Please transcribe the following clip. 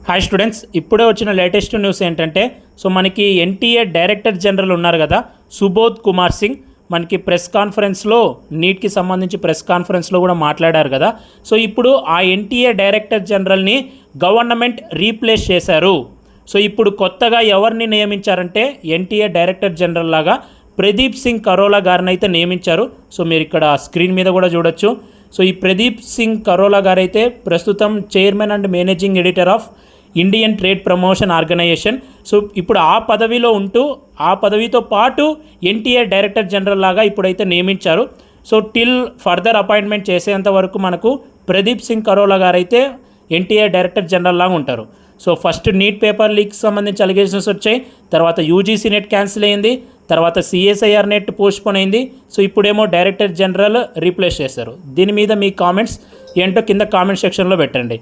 Hi students, ఇప్పుడే వచ్చిన latest news ఏంటంటే మనకి ఎన్టీఏ డైరెక్టర్ జనరల్ ఉన్నారు కదా సుబోధ్ కుమార్ సింగ్ మనకి ప్రెస్ కాన్ఫరెన్స్లో నీట్కి సంబంధించి ప్రెస్ కాన్ఫరెన్స్లో కూడా మాట్లాడారు కదా. ఇప్పుడు ఆ ఎన్టీఏ డైరెక్టర్ జనరల్ని గవర్నమెంట్ రీప్లేస్ చేశారు. ఇప్పుడు కొత్తగా ఎవరిని నియమించారంటే ఎన్టీఏ డైరెక్టర్ జనరల్ లాగా ప్రదీప్ సింగ్ కరోలా గారిని అయితే నియమించారు. మీరు ఇక్కడ స్క్రీన్ మీద కూడా చూడొచ్చు. ఈ ప్రదీప్ సింగ్ కరోలా గారైతే ప్రస్తుతం chairman and managing editor of Indian trade promotion organisation. ఇప్పుడు ఆ పదవిలో ఉంటూ ఆ పదవితో పాటు ఎన్టీఏ డైరెక్టర్ జనరల్ లాగా ఇప్పుడైతే నియమించారు. టిల్ ఫర్దర్ అపాయింట్మెంట్ చేసేంత వరకు మనకు ప్రదీప్ సింగ్ కరోలా గారైతే ఎన్టీఏ డైరెక్టర్ జనరల్ లాగా ఉంటారు. ఫస్ట్ నీట్ పేపర్ లీక్ సంబంధించి అలిగేషన్స్ వచ్చాయి, తర్వాత యూజీసీ నెట్ క్యాన్సిల్ అయింది, తర్వాత సిఎస్ఐఆర్ నెట్ పోస్ట్పోన్ అయింది. ఇప్పుడేమో డైరెక్టర్ జనరల్ రీప్లేస్ చేశారు. దీని మీద మీ కామెంట్స్ ఏంటో కింద కామెంట్ సెక్షన్లో పెట్టండి.